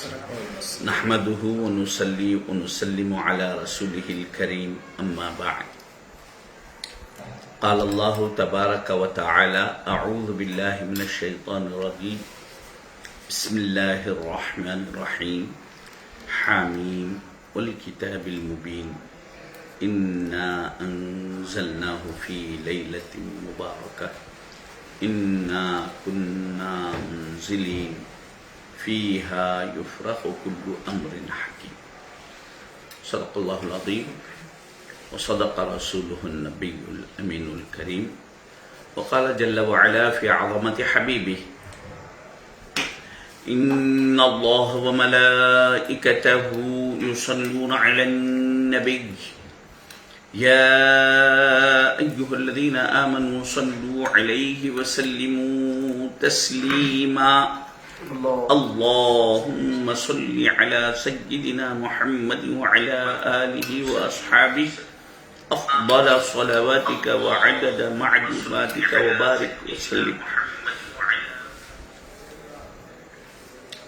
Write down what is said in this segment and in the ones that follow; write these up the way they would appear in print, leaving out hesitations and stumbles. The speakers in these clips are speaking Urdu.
نحمده ونصلي ونسلم على رسوله الكريم أما بعد. قال الله تبارك وتعالى: أعوذ بالله من الشيطان الرجيم. بسم الله الرحمن الرحيم. حاميم والكتاب المبين. إنا أنزلناه في ليلة مباركة إنا كنا منزلين فيها يفرق كل أمر حكيم. صدق الله العظيم وصدق رسوله النبي الأمين الكريم. وقال جل وعلا في عظمة حبيبه: إن الله وملائكته يصلون على النبي يا أيها الذين آمنوا صلوا عليه وسلموا تسليما. اللهم صل على سيدنا محمد وعلى آله وأصحابه أفضل صلواتك وعدد معلوماتك وبارك وسلم.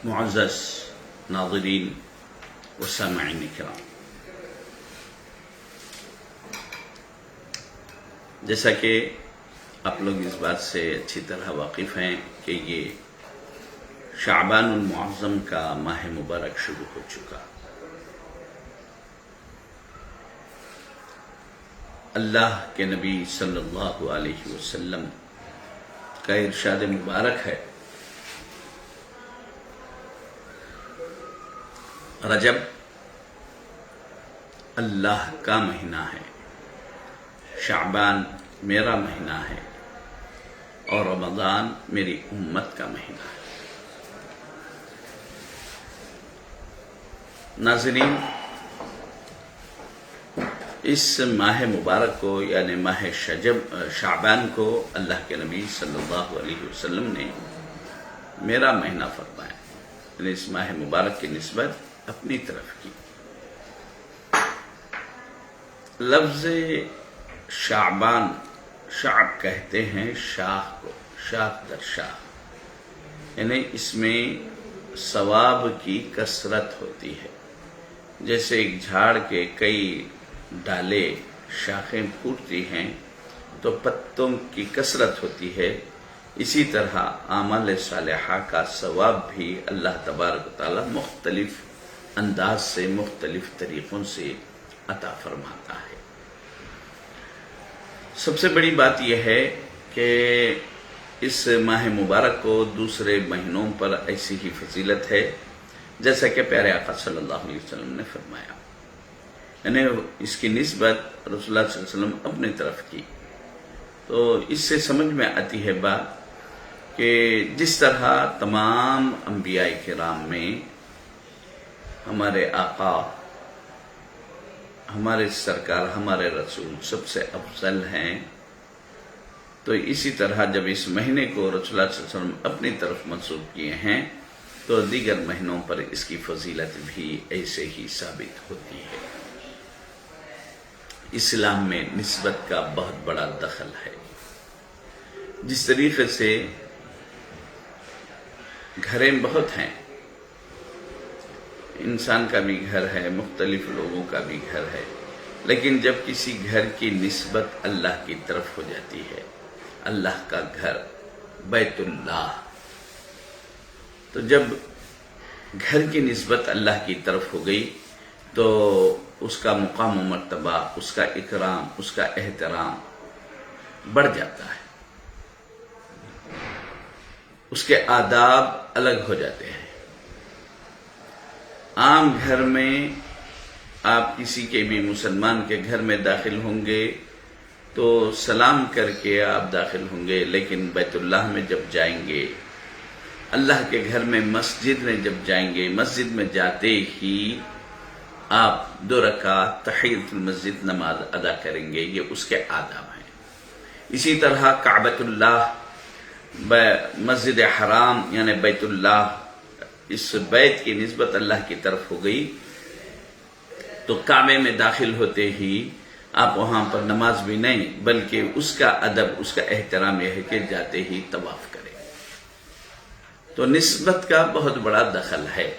معزز ناظرین و سامعین کرام، جیسا کہ آپ لوگ اس بات سے اچھی طرح واقف ہیں کہ یہ شعبان المعظم کا ماہ مبارک شروع ہو چکا. اللہ کے نبی صلی اللہ علیہ وسلم کا ارشاد مبارک ہے: رجب اللہ کا مہینہ ہے، شعبان میرا مہینہ ہے، اور رمضان میری امت کا مہینہ ہے. ناظرین، اس ماہ مبارک کو یعنی ماہ شعبان کو اللہ کے نبی صلی اللہ علیہ وسلم نے میرا مہینہ فرمایا، یعنی اس ماہ مبارک کی نسبت اپنی طرف کی. لفظ شعبان، شعب کہتے ہیں شاخ کو، شاخ در شاخ، یعنی اس میں ثواب کی کثرت ہوتی ہے. جیسے ایک جھاڑ کے کئی ڈالے شاخیں پھوٹتی ہیں تو پتوں کی کثرت ہوتی ہے، اسی طرح اعمال صالحہ کا ثواب بھی اللہ تبارک و تعالی مختلف انداز سے، مختلف طریقوں سے عطا فرماتا ہے. سب سے بڑی بات یہ ہے کہ اس ماہ مبارک کو دوسرے مہینوں پر ایسی ہی فضیلت ہے جیسا کہ پیارے آقا صلی اللہ علیہ وسلم نے فرمایا، یعنی اس کی نسبت رسول اللہ صلی اللہ علیہ وسلم اپنی طرف کی. تو اس سے سمجھ میں آتی ہے بات کہ جس طرح تمام انبیاء کرام میں ہمارے آقا، ہمارے سرکار، ہمارے رسول سب سے افضل ہیں، تو اسی طرح جب اس مہینے کو رسول اللہ صلی اللہ علیہ وسلم اپنی طرف منسوب کیے ہیں تو دیگر مہینوں پر اس کی فضیلت بھی ایسے ہی ثابت ہوتی ہے. اسلام میں نسبت کا بہت بڑا دخل ہے. جس طریقے سے گھریں بہت ہیں، انسان کا بھی گھر ہے، مختلف لوگوں کا بھی گھر ہے، لیکن جب کسی گھر کی نسبت اللہ کی طرف ہو جاتی ہے، اللہ کا گھر بیت اللہ، تو جب گھر کی نسبت اللہ کی طرف ہو گئی تو اس کا مقام و مرتبہ، اس کا اکرام، اس کا احترام بڑھ جاتا ہے، اس کے آداب الگ ہو جاتے ہیں. عام گھر میں آپ کسی کے بھی مسلمان کے گھر میں داخل ہوں گے تو سلام کر کے آپ داخل ہوں گے، لیکن بیت اللہ میں جب جائیں گے، اللہ کے گھر میں مسجد میں جب جائیں گے، مسجد میں جاتے ہی آپ 2 رکعت تحیۃ المسجد نماز ادا کریں گے. یہ اس کے آداب ہیں. اسی طرح کعبۃ اللہ، مسجد حرام یعنی بیت اللہ، اس بیت کی نسبت اللہ کی طرف ہو گئی تو کعبے میں داخل ہوتے ہی آپ وہاں پر نماز بھی نہیں بلکہ اس کا ادب، اس کا احترام یہ ہے کہ جاتے ہی طواف کریں. تو نسبت کا بہت بڑا دخل ہے.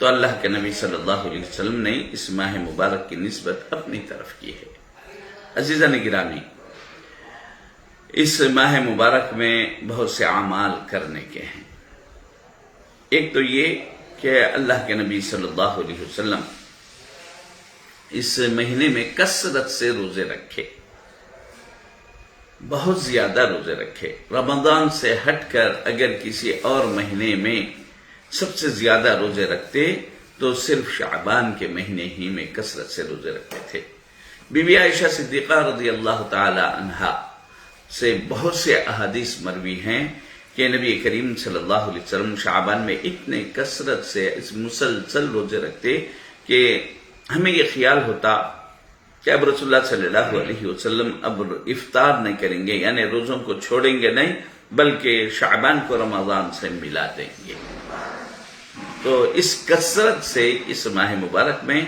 تو اللہ کے نبی صلی اللہ علیہ وسلم نے اس ماہ مبارک کی نسبت اپنی طرف کی ہے۔ عزیزان گرامی، اس ماہ مبارک میں بہت سے اعمال کرنے کے ہیں۔ ایک تو یہ کہ اللہ کے نبی صلی اللہ علیہ وسلم اس مہینے میں کثرت سے روزے رکھے، بہت زیادہ روزے رکھے۔ رمضان سے ہٹ کر اگر کسی اور مہینے میں سب سے زیادہ روزے رکھتے تو صرف شعبان کے مہینے ہی میں کثرت سے روزے رکھتے تھے۔ بی بی عائشہ صدیقہ رضی اللہ تعالی عنہا سے بہت سے احادیث مروی ہیں کہ نبی کریم صلی اللہ علیہ وسلم شعبان میں اتنے کثرت سے اس مسلسل روزے رکھتے کہ ہمیں یہ خیال ہوتا کہ اب رسول اللہ صلی اللہ علیہ وسلم اب افطار نہیں کریں گے، یعنی روزوں کو چھوڑیں گے نہیں بلکہ شعبان کو رمضان سے ملا دیں گے۔ تو اس کثرت سے اس ماہ مبارک میں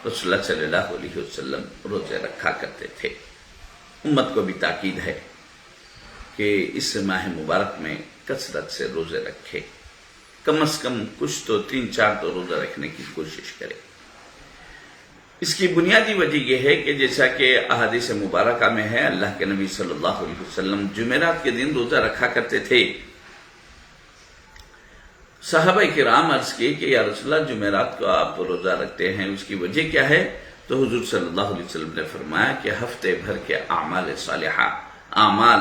رسول اللہ صلی اللہ علیہ وسلم روزے رکھا کرتے تھے۔ امت کو بھی تاکید ہے کہ اس ماہ مبارک میں کثرت سے روزے رکھے، کم از کم کچھ تو 3-4 تو روزہ رکھنے کی کوشش کرے۔ اس کی بنیادی وجہ یہ ہے کہ جیسا کہ احادیث مبارکہ میں ہے، اللہ کے نبی صلی اللہ علیہ وسلم جمعرات کے دن روزہ رکھا کرتے تھے۔ صحابہ کرام عرض کی کہ یا رسول اللہ جمعرات کو آپ روزہ رکھتے ہیں، اس کی وجہ کیا ہے؟ تو حضور صلی اللہ علیہ وسلم نے فرمایا کہ ہفتے بھر کے اعمال صالحہ، اعمال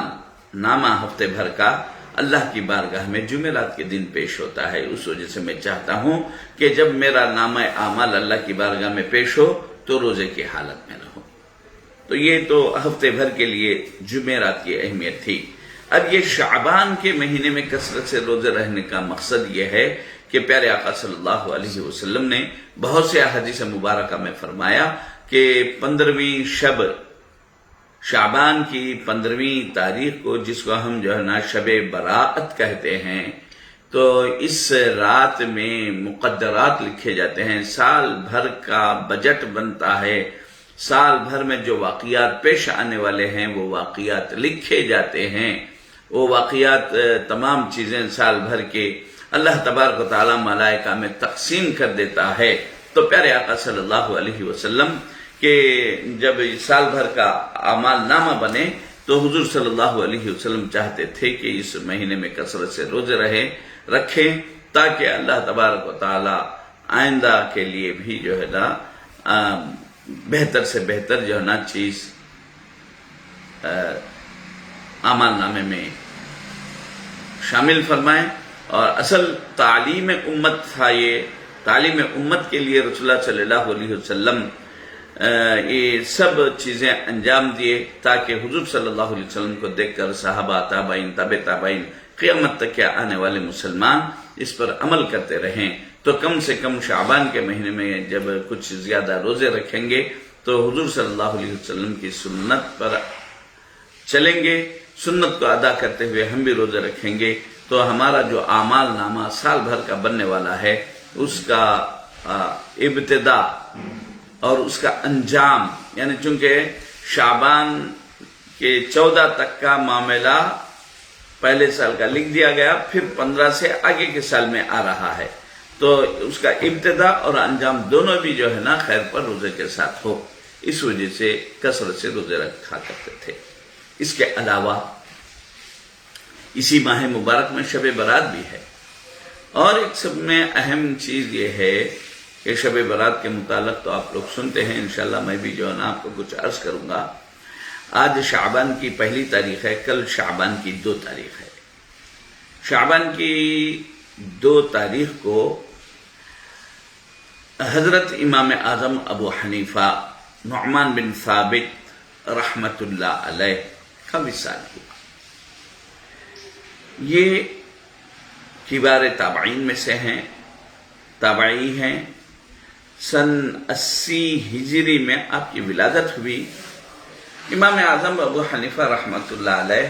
نامہ ہفتے بھر کا اللہ کی بارگاہ میں جمعرات کے دن پیش ہوتا ہے، اس وجہ سے میں چاہتا ہوں کہ جب میرا نامہ اعمال اللہ کی بارگاہ میں پیش ہو تو روزے کی حالت میں رہو۔ تو یہ تو ہفتے بھر کے لیے جمعرات کی اہمیت تھی۔ اب یہ شعبان کے مہینے میں کثرت سے روزے رہنے کا مقصد یہ ہے کہ پیارے آقا صلی اللہ علیہ وسلم نے بہت سے احادیث مبارکہ میں فرمایا کہ 15ویں شب، شعبان کی 15ویں تاریخ کو، جس کو ہم جو ہے نا شب برات کہتے ہیں، تو اس رات میں مقدرات لکھے جاتے ہیں، سال بھر کا بجٹ بنتا ہے، سال بھر میں جو واقعات پیش آنے والے ہیں وہ واقعات لکھے جاتے ہیں، وہ واقعات تمام چیزیں سال بھر کے اللہ تبارک و تعالی ملائکہ میں تقسیم کر دیتا ہے۔ تو پیارے آقا صلی اللہ علیہ وسلم کہ جب سال بھر کا اعمال نامہ بنے تو حضور صلی اللہ علیہ وسلم چاہتے تھے کہ اس مہینے میں کثرت سے روزے رکھیں تاکہ اللہ تبارک و تعالی آئندہ کے لیے بھی جو ہے نا بہتر سے بہتر جو ہے نا چیز اعمال نامے میں شامل فرمائیں۔ اور اصل تعلیم امت تھا، یہ تعلیم امت کے لیے رسول اللہ صلی اللہ علیہ وسلم یہ سب چیزیں انجام دیے تاکہ حضور صلی اللہ علیہ وسلم کو دیکھ کر صحابہ، تابعین، تابع تابعین، قیامت تک کے آنے والے مسلمان اس پر عمل کرتے رہیں۔ تو کم سے کم شعبان کے مہینے میں جب کچھ زیادہ روزے رکھیں گے تو حضور صلی اللہ علیہ وسلم کی سنت پر چلیں گے، سنت کو ادا کرتے ہوئے ہم بھی روزے رکھیں گے، تو ہمارا جو اعمال نامہ سال بھر کا بننے والا ہے اس کا ابتدا اور اس کا انجام، یعنی چونکہ شعبان کے 14 تک کا معاملہ پہلے سال کا لکھ دیا گیا، پھر 15 سے آگے کے سال میں آ رہا ہے، تو اس کا ابتدا اور انجام دونوں بھی جو ہے نا خیر پر روزے کے ساتھ ہو، اس وجہ سے کثرت سے روزے رکھا کرتے تھے۔ اس کے علاوہ اسی ماہ مبارک میں شب برات بھی ہے، اور ایک سب میں اہم چیز یہ ہے کہ شب برات کے متعلق تو آپ لوگ سنتے ہیں، انشاءاللہ میں بھی جو ہے نا آپ کو کچھ عرض کروں گا۔ آج شعبان کی 1 تاریخ ہے، کل شعبان کی 2 تاریخ ہے۔ شعبان کی 2 تاریخ کو حضرت امام اعظم ابو حنیفہ نعمان بن ثابت رحمت اللہ علیہ کا وصال ہوا۔ یہ کبار تابعین میں سے ہیں، تابعی ہیں۔ سن 80 ہجری میں آپ کی ولادت ہوئی۔ امام اعظم ابو حنیفہ رحمت اللہ علیہ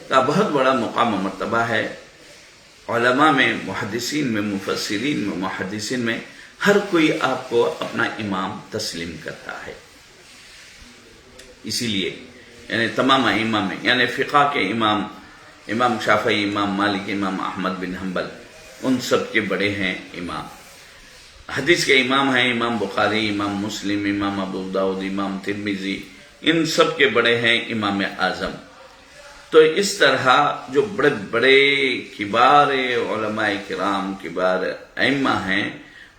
کا بہت بڑا مقام و مرتبہ ہے، علماء میں، محدثین میں، مفسرین میں، محدثین میں ہر کوئی آپ کو اپنا امام تسلیم کرتا ہے۔ اسی لیے یعنی تمام ائمہ میں، یعنی فقہ کے امام شافعی، امام مالک، امام احمد بن حنبل، ان سب کے بڑے ہیں امام۔ حدیث کے امام ہیں امام بخاری، امام مسلم، امام ابو داؤد، امام ترمذی، ان سب کے بڑے ہیں امام اعظم۔ تو اس طرح جو بڑے بڑے کبار علماء کرام، کبار ائمہ ہیں،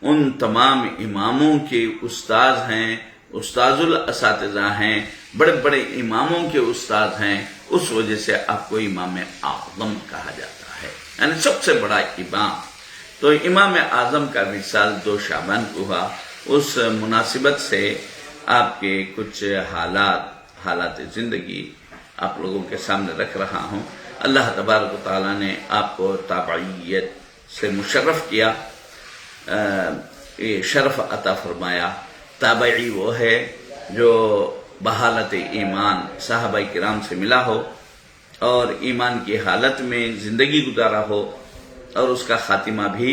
ان تمام اماموں کے استاذ ہیں، استاذ الاساتذہ ہیں، بڑے بڑے اماموں کے استاذ ہیں، اس وجہ سے آپ کو امام اعظم کہا جاتا ہے، یعنی سب سے بڑا امام۔ تو امام اعظم کا وصال 2 شعبان کو ہوا۔ اس مناسبت سے آپ کے کچھ حالات زندگی آپ لوگوں کے سامنے رکھ رہا ہوں۔ اللہ تبارک و تعالیٰ نے آپ کو تابعیت سے مشرف کیا، یہ شرف عطا فرمایا۔ تابعی وہ ہے جو بحالت ایمان صحابہ کرام سے ملا ہو اور ایمان کی حالت میں زندگی گزارا ہو اور اس کا خاتمہ بھی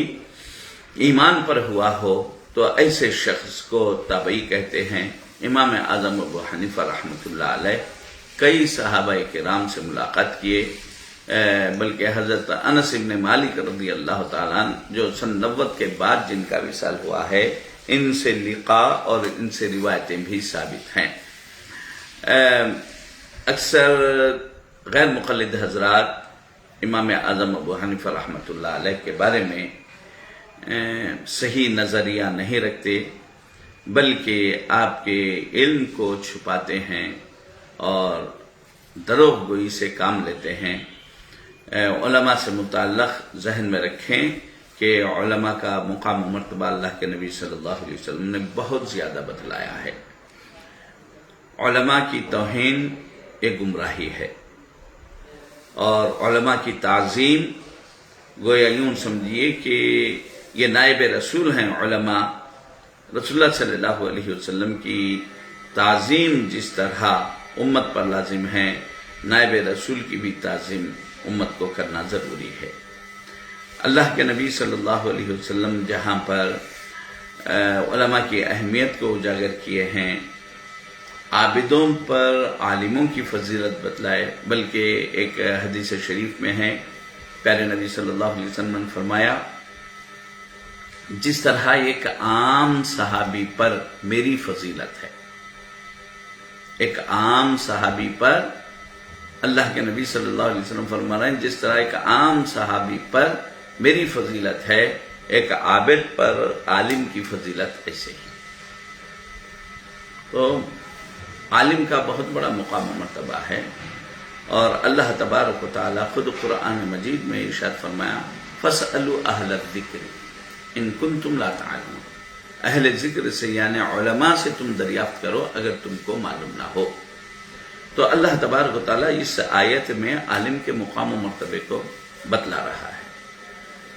ایمان پر ہوا ہو، تو ایسے شخص کو تابعی کہتے ہیں۔ امام اعظم ابو حنیفہ رحمۃ اللہ علیہ کئی صحابہ کرام سے ملاقات کیے، بلکہ حضرت انس بن مالک رضی اللہ تعالیٰ عنہ جو سن 90 کے بعد جن کا وصال ہوا ہے، ان سے لقاء اور ان سے روایتیں بھی ثابت ہیں۔ اکثر غیر مقلد حضرات امام اعظم ابو حنیفہ رحمۃ اللہ علیہ کے بارے میں صحیح نظریہ نہیں رکھتے، بلکہ آپ کے علم کو چھپاتے ہیں اور دروغ گوئی سے کام لیتے ہیں۔ علماء سے متعلق ذہن میں رکھیں کہ علماء کا مقام و مرتبہ اللہ کے نبی صلی اللہ علیہ وسلم نے بہت زیادہ بتلایا ہے۔ علماء کی توہین ایک گمراہی ہے، اور علماء کی تعظیم گویا یوں سمجھیے کہ یہ نائب رسول ہیں۔ علماء رسول اللہ صلی اللہ علیہ وسلم کی تعظیم جس طرح امت پر لازم ہے، نائب رسول کی بھی تعظیم امت کو کرنا ضروری ہے۔ اللہ کے نبی صلی اللہ علیہ وسلم جہاں پر علماء کی اہمیت کو اجاگر کیے ہیں، عابدوں پر عالموں کی فضیلت بتلائے، بلکہ ایک حدیث شریف میں ہے، پیارے نبی صلی اللہ علیہ وسلم نے فرمایا، جس طرح ایک عام صحابی پر میری فضیلت ہے، ایک عام صحابی پر اللہ کے نبی صلی اللہ علیہ وسلم فرما رہے ہیں جس طرح ایک عام صحابی پر میری فضیلت ہے، ایک عابد پر عالم کی فضیلت ایسے ہی۔ تو عالم کا بہت بڑا مقام و مرتبہ ہے، اور اللہ تبارک و تعالیٰ خود قرآن مجید میں ارشاد فرمایا، فَاسْأَلُوا أَهْلَ الذِّكْرِ إِن كُنتُمْ لَا تَعْلَمُونَ، اہل ذکر سے یعنی علماء سے تم دریافت کرو اگر تم کو معلوم نہ ہو۔ تو اللہ تبارک و تعالیٰ اس آیت میں عالم کے مقام و مرتبے کو بتلا رہا ہے،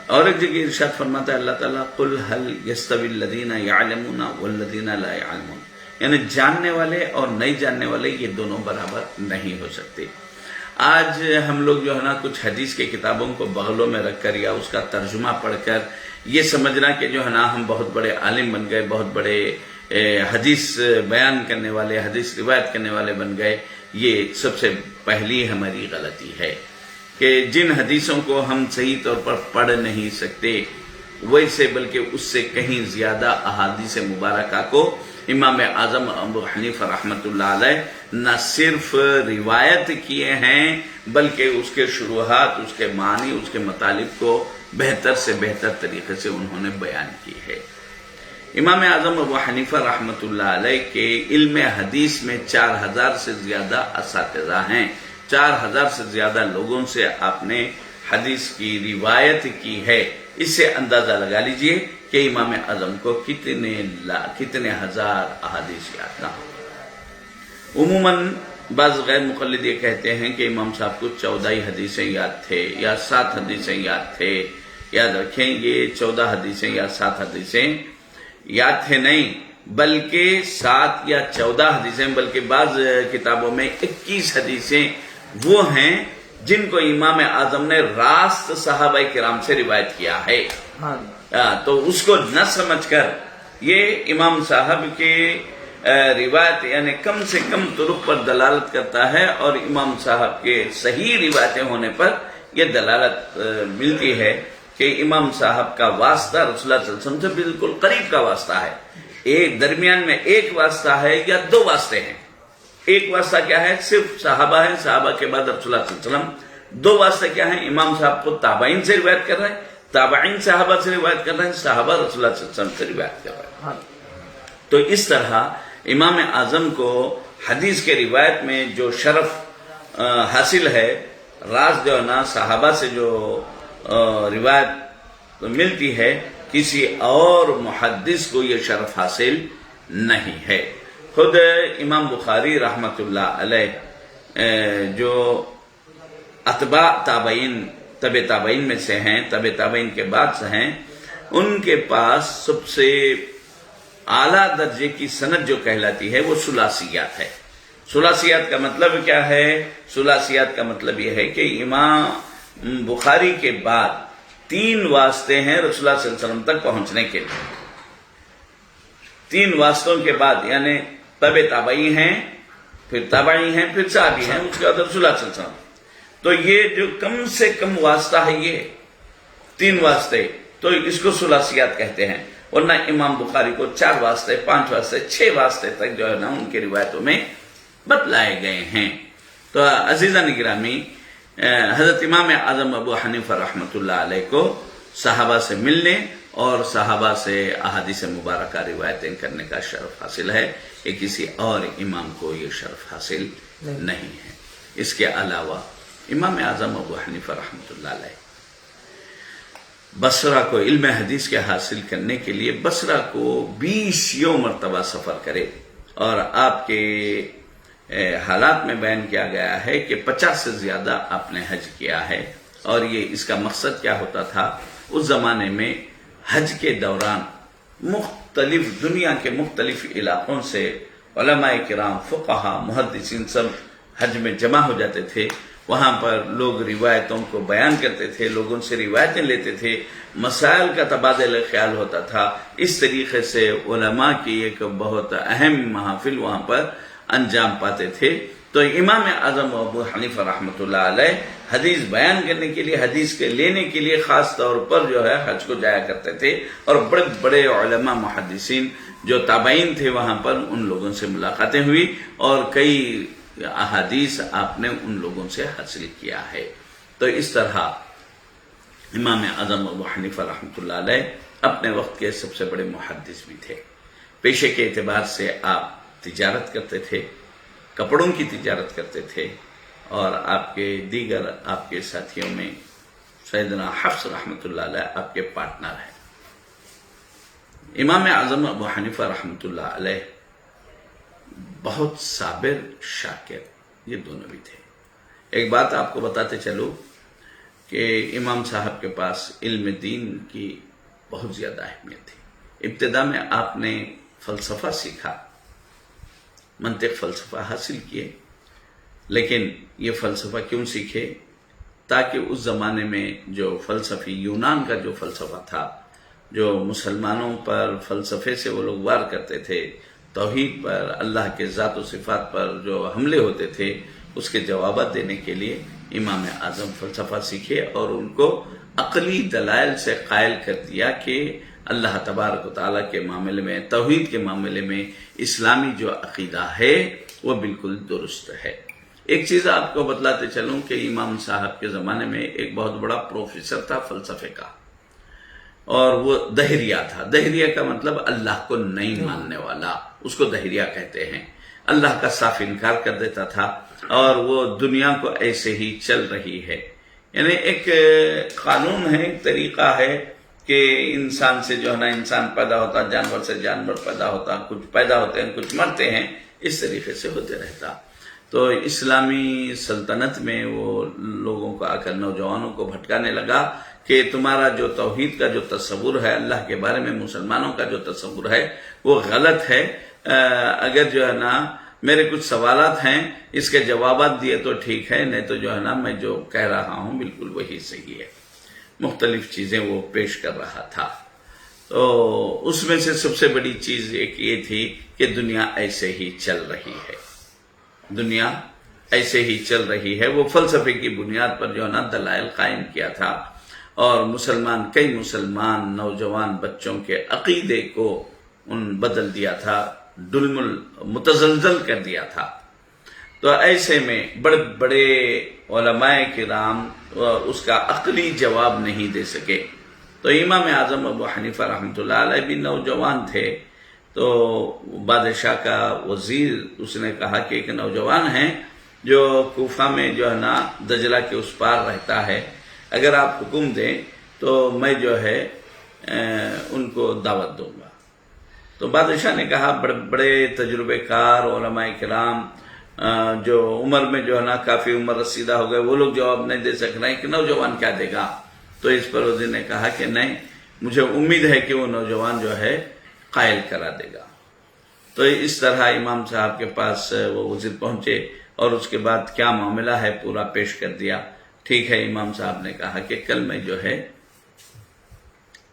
اور ایک جگہ ارشاد فرماتا ہے اللہ تعالیٰ، قُلْ هَلْ يَسْتَوِي الَّذِينَ يَعْلَمُونَ وَالَّذِينَ لَا يَعْلَمُونَ، یعنی جاننے والے اور نہیں جاننے والے یہ دونوں برابر نہیں ہو سکتے۔ آج ہم لوگ جو ہے نا کچھ حدیث کے کتابوں کو بغلوں میں رکھ کر یا اس کا ترجمہ پڑھ کر یہ سمجھنا کہ جو ہے نا ہم بہت بڑے عالم بن گئے، بہت بڑے حدیث بیان کرنے والے، حدیث روایت کرنے والے بن گئے، یہ سب سے پہلی ہماری غلطی ہے کہ جن حدیثوں کو ہم صحیح طور پر پڑھ نہیں سکتے، ویسے بلکہ اس سے کہیں زیادہ احادیث مبارکہ کو امام اعظم ابو حنیفہ رحمۃ اللہ علیہ نہ صرف روایت کیے ہیں بلکہ اس کے شروحات، اس کے معنی، اس کے مطالب کو بہتر سے بہتر طریقے سے انہوں نے بیان کی ہے۔ امام اعظم ابو حنیفہ رحمۃ اللہ علیہ کے علم حدیث میں 4000 سے زیادہ اساتذہ ہیں، 4000 سے زیادہ لوگوں سے آپ نے حدیث کی روایت کی ہے۔ اس سے اندازہ لگا لیجئے کہ امام اعظم کو کتنے ہزار احادیث یاد نہ ہو۔ عموماً بعض غیر مقلد یہ کہتے ہیں کہ امام صاحب کو 14 حدیثیں یاد تھے یا 7 حدیثیں یاد تھے۔ یاد رکھیں یہ 14 حدیثیں یا 7 حدیثیں یاد تھے نہیں، بلکہ 7 یا 14 حدیثیں، بلکہ بعض کتابوں میں 21 حدیثیں وہ ہیں جن کو امام اعظم نے راست صحابہ کرام سے روایت کیا ہے۔ تو اس کو نہ سمجھ کر یہ امام صاحب کے روایت یعنی کم سے کم طرق پر دلالت کرتا ہے، اور امام صاحب کے صحیح روایتیں ہونے پر یہ دلالت ملتی ہے کہ امام صاحب کا واسطہ رسول اللہ صلی اللہ علیہ وسلم سے بالکل قریب کا واسطہ ہے. ایک درمیان میں ایک واسطہ ہے یا دو واسطے ہیں. ایک واسطہ کیا ہے؟ صرف صحابہ ہیں، صحابہ کے بعد رسول اللہ صلی اللہ علیہ وسلم. دو واسطے کیا ہیں؟ امام صاحب کو تابعین سے روایت کر رہے ہیں، تابعین صحابہ سے روایت کر رہے ہیں، صحابہ رسول اللہ صلی اللہ علیہ وسلم سے روایت کر رہے ہیں. تو اس طرح امام اعظم کو حدیث کے روایت میں جو شرف حاصل ہے، راز جو ہے نا صحابہ سے جو روایت ملتی ہے، کسی اور محدث کو یہ شرف حاصل نہیں ہے. خود امام بخاری رحمت اللہ علیہ جو اتباع تابعین، تبع تابعین میں سے ہیں، تبع تابعین کے بعد سے ہیں، ان کے پاس سب سے اعلیٰ درجے کی سند جو کہلاتی ہے وہ ثلاثیات ہے. ثلاثیات کا مطلب کیا ہے؟ ثلاثیات کا مطلب یہ ہے کہ امام بخاری کے بعد 3 واسطے ہیں رسول اللہ صلی اللہ علیہ وسلم تک پہنچنے کے لیے. 3 واسطوں کے بعد، یعنی تبع تابعی ہیں، پھر تابعی ہیں، پھر صحابی ہیں، اس کے بعد رسول اللہ صلی اللہ علیہ وسلم. تو یہ جو کم سے کم واسطہ ہے، یہ 3 واسطے، تو اس کو ثلاثیات کہتے ہیں. ورنہ امام بخاری کو 4 واسطے، 5 واسطے، 6 واسطے تک جو ہے نا ان کی روایتوں میں بتلائے گئے ہیں. تو عزیزان گرامی، حضرت امام اعظم ابو حنیفہ رحمۃ اللہ علیہ کو صحابہ سے ملنے اور صحابہ سے احادیث مبارکہ روایتیں کرنے کا شرف حاصل ہے. کہ کسی اور امام کو یہ شرف حاصل نہیں ہے. اس کے علاوہ امام اعظم ابو حنیفہ رحمۃ اللہ علیہ بصرہ کو علم حدیث کے حاصل کرنے کے لیے بصرہ کو 20 مرتبہ سفر کرے. اور آپ کے حالات میں بیان کیا گیا ہے کہ 50 سے زیادہ آپ نے حج کیا ہے. اور یہ اس کا مقصد کیا ہوتا تھا؟ اس زمانے میں حج کے دوران مختلف دنیا کے مختلف علاقوں سے علماء کرام، فقہا، محدثین سب حج میں جمع ہو جاتے تھے. وہاں پر لوگ روایتوں کو بیان کرتے تھے، لوگوں سے روایتیں لیتے تھے، مسائل کا تبادلہ خیال ہوتا تھا. اس طریقے سے علماء کی ایک بہت اہم محافل وہاں پر انجام پاتے تھے. تو امام اعظم ابو حنیفہ رحمۃ اللہ علیہ حدیث بیان کرنے کے لیے، حدیث کے لینے کے لیے خاص طور پر جو ہے حج کو جایا کرتے تھے. اور بڑے بڑے علماء محدثین جو تابعین تھے وہاں پر، ان لوگوں سے ملاقاتیں ہوئی اور کئی احادیث آپ نے ان لوگوں سے حاصل کیا ہے. تو اس طرح امام اعظم ابو حنیفہ رحمۃ اللہ علیہ اپنے وقت کے سب سے بڑے محدث بھی تھے. پیشے کے اعتبار سے آپ تجارت کرتے تھے، کپڑوں کی تجارت کرتے تھے. اور آپ کے دیگر آپ کے ساتھیوں میں سیدنا حفص رحمۃ اللہ علیہ آپ کے پارٹنر ہیں. امام اعظم ابو حنیفہ رحمۃ اللہ علیہ بہت صابر، شاکر، یہ دونوں بھی تھے. ایک بات آپ کو بتاتے چلوں کہ امام صاحب کے پاس علم دین کی بہت زیادہ اہمیت تھی. ابتدا میں آپ نے فلسفہ سیکھا، منطق فلسفہ حاصل کیے. لیکن یہ فلسفہ کیوں سیکھے؟ تاکہ اس زمانے میں جو فلسفی یونان کا جو فلسفہ تھا، جو مسلمانوں پر فلسفے سے وہ لوگ وار کرتے تھے، توحید پر، اللہ کے ذات و صفات پر جو حملے ہوتے تھے، اس کے جوابات دینے کے لیے امام اعظم فلسفہ سیکھے اور ان کو عقلی دلائل سے قائل کر دیا کہ اللہ تبارک و تعالیٰ کے معاملے میں، توحید کے معاملے میں اسلامی جو عقیدہ ہے وہ بالکل درست ہے. ایک چیز آپ کو بتلاتے چلوں کہ امام صاحب کے زمانے میں ایک بہت بڑا پروفیسر تھا فلسفے کا، اور وہ دہریہ تھا. دہریہ کا مطلب اللہ کو نہیں ماننے والا، اس کو دہریہ کہتے ہیں. اللہ کا صاف انکار کر دیتا تھا اور وہ دنیا کو ایسے ہی چل رہی ہے. یعنی ایک قانون ہے، ایک طریقہ ہے کہ انسان سے جو ہے نا انسان پیدا ہوتا، جانور سے جانور پیدا ہوتا، کچھ پیدا ہوتے ہیں، کچھ مرتے ہیں، اس طریقے سے ہوتے رہتا. تو اسلامی سلطنت میں وہ لوگوں کو آ کر نوجوانوں کو بھٹکانے لگا کہ تمہارا جو توحید کا جو تصور ہے، اللہ کے بارے میں مسلمانوں کا جو تصور ہے وہ غلط ہے. اگر جو ہے نا میرے کچھ سوالات ہیں، اس کے جوابات دیے تو ٹھیک ہے، نہیں تو جو ہے نا میں جو کہہ رہا ہوں بالکل وہی صحیح ہے. مختلف چیزیں وہ پیش کر رہا تھا. تو اس میں سے سب سے بڑی چیز ایک یہ تھی کہ دنیا ایسے ہی چل رہی ہے، دنیا ایسے ہی چل رہی ہے. وہ فلسفے کی بنیاد پر جو ہے نا دلائل قائم کیا تھا. اور کئی مسلمان نوجوان بچوں کے عقیدے کو بدل دیا تھا، متزلزل کر دیا تھا۔ تو ایسے میں بڑے بڑے علماء کرام اس کا عقلی جواب نہیں دے سکے۔ تو امام اعظم ابو حنیفہ رحمۃ اللہ علیہ بھی نوجوان تھے، تو بادشاہ کا وزیر اس نے کہا کہ ایک نوجوان ہے جو کوفہ میں جو ہے نا دجلہ کے اس پار رہتا ہے، اگر آپ حکم دیں تو میں جو ہے ان کو دعوت دوں گا۔ تو بادشاہ نے کہا بڑے بڑے تجربے کار علماء کرام جو عمر میں جو ہے نا کافی عمر رسیدہ ہو گئے، وہ لوگ جواب نہیں دے سک رہے ہیں کہ نوجوان کیا دے گا۔ تو اس پر وزیر نے کہا کہ نہیں، مجھے امید ہے کہ وہ نوجوان جو ہے قائل کرا دے گا۔ تو اس طرح امام صاحب کے پاس وہ وزیر پہنچے اور اس کے بعد کیا معاملہ ہے پورا پیش کر دیا۔ ٹھیک ہے، امام صاحب نے کہا کہ کل میں جو ہے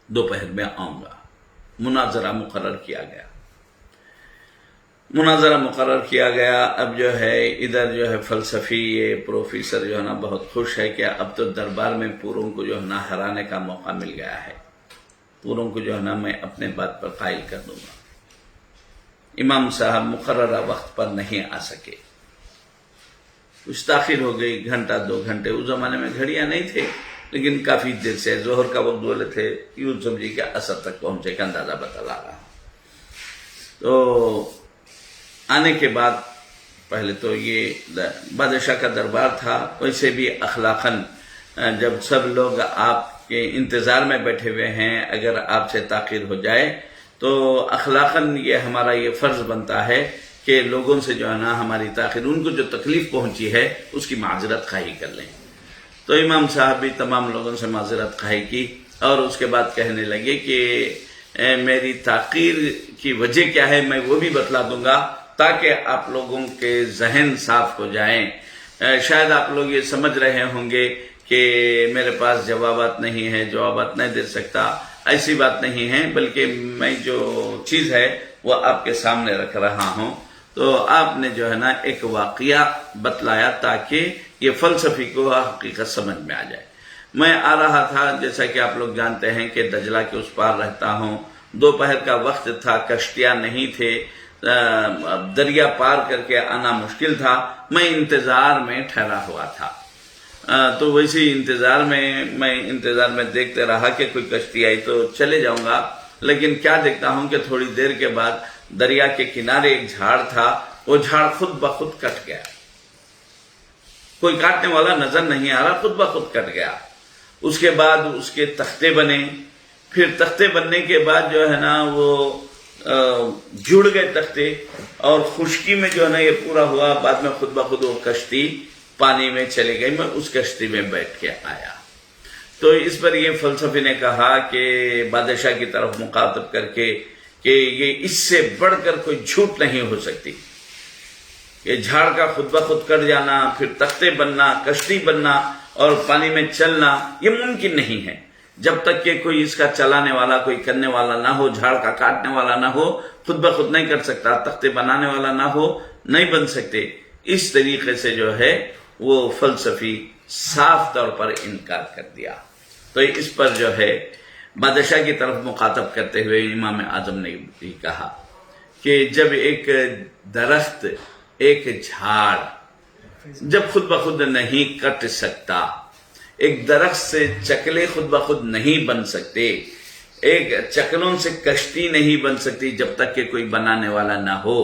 دوپہر میں آؤں گا۔ مناظرہ مقرر کیا گیا۔ اب جو ہے ادھر جو ہے فلسفی یہ پروفیسر جو ہے نا بہت خوش ہے کہ اب تو دربار میں پوروں کو جو ہے نا ہرانے کا موقع مل گیا ہے، پوروں کو جو ہے نا میں اپنے بات پر قائل کر دوں گا۔ امام صاحب مقررہ وقت پر نہیں آ سکے، کچھ تاخیر ہو گئی، گھنٹہ 2 گھنٹے۔ اس زمانے میں گھڑیاں نہیں تھے، لیکن کافی دیر سے ظہر کا وقت بولے تھے، یوں سمجھی کہ عصر تک پہنچے کا اندازہ بتلا رہا۔ تو آنے کے بعد پہلے تو یہ بادشاہ کا دربار تھا، ویسے بھی اخلاقاً جب سب لوگ آپ کے انتظار میں بیٹھے ہوئے ہیں، اگر آپ سے تاخیر ہو جائے تو اخلاقاً یہ ہمارا یہ فرض بنتا ہے کہ لوگوں سے جو ہے نا ہماری تاخیر، ان کو جو تکلیف پہنچی ہے اس کی معذرت خواہی کر لیں۔ تو امام صاحب بھی تمام لوگوں سے معذرت خواہی کی اور اس کے بعد کہنے لگے کہ میری تاخیر کی وجہ کیا ہے میں وہ بھی بتلا دوں گا تاکہ آپ لوگوں کے ذہن صاف ہو جائیں۔ شاید آپ لوگ یہ سمجھ رہے ہوں گے کہ میرے پاس جوابات نہیں دے سکتا، ایسی بات نہیں ہے، بلکہ میں جو چیز ہے وہ آپ کے سامنے رکھ رہا ہوں۔ تو آپ نے جو ہے نا ایک واقعہ بتلایا تاکہ یہ فلسفی کو حقیقت سمجھ میں آ جائے۔ میں آ رہا تھا، جیسا کہ آپ لوگ جانتے ہیں کہ دجلہ کے اس پار رہتا ہوں، دوپہر کا وقت تھا، کشتیاں نہیں تھے، دریا پار کر کے آنا مشکل تھا، میں انتظار میں ٹھہرا ہوا تھا۔ تو ویسے انتظار میں دیکھتے رہا کہ کوئی کشتی آئی تو چلے جاؤں گا، لیکن کیا دیکھتا ہوں کہ تھوڑی دیر کے بعد دریا کے کنارے ایک جھاڑ تھا، وہ جھاڑ خود بخود کٹ گیا، کوئی کاٹنے والا نظر نہیں آ رہا، خود بخود کٹ گیا۔ اس کے بعد اس کے تختے بنے، پھر تختے بننے کے بعد جو ہے نا وہ جڑ گئے تختے، اور خشکی میں جو ہے نا یہ پورا ہوا، بعد میں خود بخود وہ کشتی پانی میں چلی گئی، میں اس کشتی میں بیٹھ کے آیا۔ تو اس پر یہ فلسفی نے کہا کہ بادشاہ کی طرف مخاطب کر کے کہ یہ اس سے بڑھ کر کوئی جھوٹ نہیں ہو سکتی، یہ جھاڑ کا خود بخود کٹ جانا، پھر تختے بننا، کشتی بننا اور پانی میں چلنا، یہ ممکن نہیں ہے جب تک کہ کوئی اس کا چلانے والا، کوئی کرنے والا نہ ہو، جھاڑ کا کاٹنے والا نہ ہو، خود بخود نہیں کر سکتا، تختے بنانے والا نہ ہو، نہیں بن سکتے۔ اس طریقے سے جو ہے وہ فلسفی صاف طور پر انکار کر دیا۔ تو اس پر جو ہے بادشاہ کی طرف مخاطب کرتے ہوئے امام اعظم نے بھی کہا کہ جب ایک درخت، ایک جھاڑ جب خود بخود نہیں کٹ سکتا، ایک درخت سے چکلے خود بخود نہیں بن سکتے، ایک چکلوں سے کشتی نہیں بن سکتی جب تک کہ کوئی بنانے والا نہ ہو،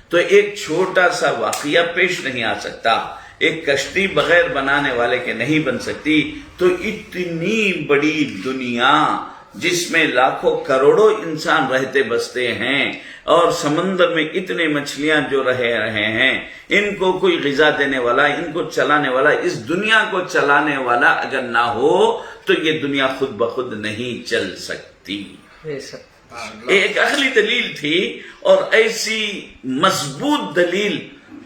تو ایک چھوٹا سا واقعہ پیش نہیں آ سکتا، ایک کشتی بغیر بنانے والے کے نہیں بن سکتی، تو اتنی بڑی دنیا جس میں لاکھوں کروڑوں انسان رہتے بستے ہیں اور سمندر میں اتنے مچھلیاں جو رہے ہیں، ان کو کوئی غذا دینے والا، ان کو چلانے والا، اس دنیا کو چلانے والا اگر نہ ہو تو یہ دنیا خود بخود نہیں چل سکتی۔ ایک عقلی دلیل تھی، اور ایسی مضبوط دلیل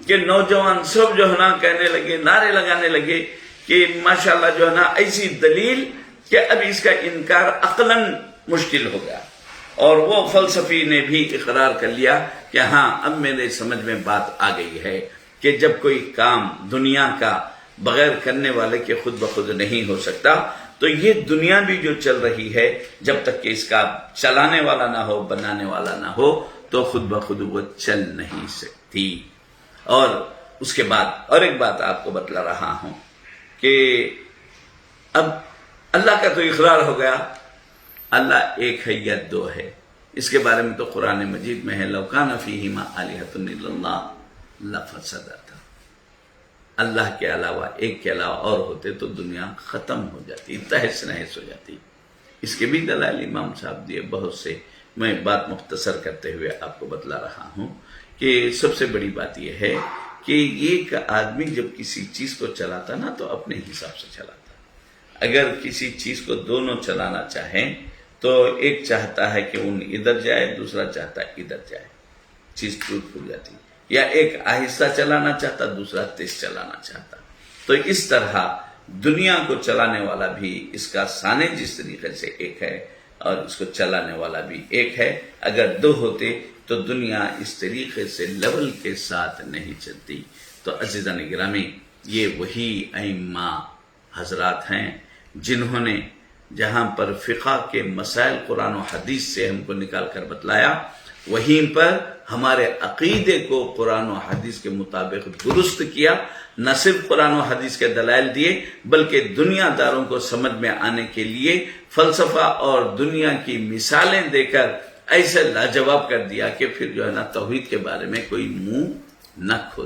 کہ نوجوان سب جو ہے نا کہنے لگے، نعرے لگانے لگے کہ ماشاءاللہ جو ہے نا ایسی دلیل کہ اب اس کا انکار عقلاً مشکل ہو گیا۔ اور وہ فلسفی نے بھی اقرار کر لیا کہ ہاں اب میرے سمجھ میں بات آ گئی ہے کہ جب کوئی کام دنیا کا بغیر کرنے والے کے خود بخود نہیں ہو سکتا، تو یہ دنیا بھی جو چل رہی ہے جب تک کہ اس کا چلانے والا نہ ہو، بنانے والا نہ ہو، تو خود بخود وہ چل نہیں سکتی۔ اور اس کے بعد اور ایک بات آپ کو بتلا رہا ہوں کہ اب اللہ کا تو اقرار ہو گیا، اللہ ایک ہے یا دو ہے، اس کے بارے میں تو قرآن مجید میں ہے لَوْ كَانَ فِيهِمَا آلِهَةٌ إِلَّا اللَّهُ لَفَسَدَتَا، اللہ کے علاوہ، ایک کے علاوہ اور ہوتے تو دنیا ختم ہو جاتی، تہس نہس ہو جاتی۔ اس کے بھی دلائل امام صاحب دیے بہت سے، میں بات مختصر کرتے ہوئے آپ کو بتلا رہا ہوں کہ سب سے بڑی بات یہ ہے کہ ایک آدمی جب کسی چیز کو چلاتا نا تو اپنے حساب سے چلاتا۔ اگر کسی چیز کو دونوں چلانا چاہیں تو ایک چاہتا ہے کہ ان ادھر جائے، دوسرا چاہتا ہے ادھر جائے، چیز ٹوٹ پھوٹ جاتی، یا ایک آہستہ چلانا چاہتا، دوسرا تیز چلانا چاہتا۔ تو اس طرح دنیا کو چلانے والا بھی اس کا سانے جس طریقے سے ایک ہے اور اس کو چلانے والا بھی ایک ہے۔ اگر دو ہوتے تو دنیا اس طریقے سے لیول کے ساتھ نہیں چلتی۔ تو عزیزان گرامی، یہ وہی ائمہ حضرات ہیں جنہوں نے جہاں پر فقہ کے مسائل قرآن و حدیث سے ہم کو نکال کر بتلایا، وہیں پر ہمارے عقیدے کو قرآن و حدیث کے مطابق درست کیا۔ نہ صرف قرآن و حدیث کے دلائل دیے بلکہ دنیا داروں کو سمجھ میں آنے کے لیے فلسفہ اور دنیا کی مثالیں دے کر ایسے لاجواب کر دیا کہ پھر جو ہے نا توحید کے بارے میں کوئی منہ نہ کھول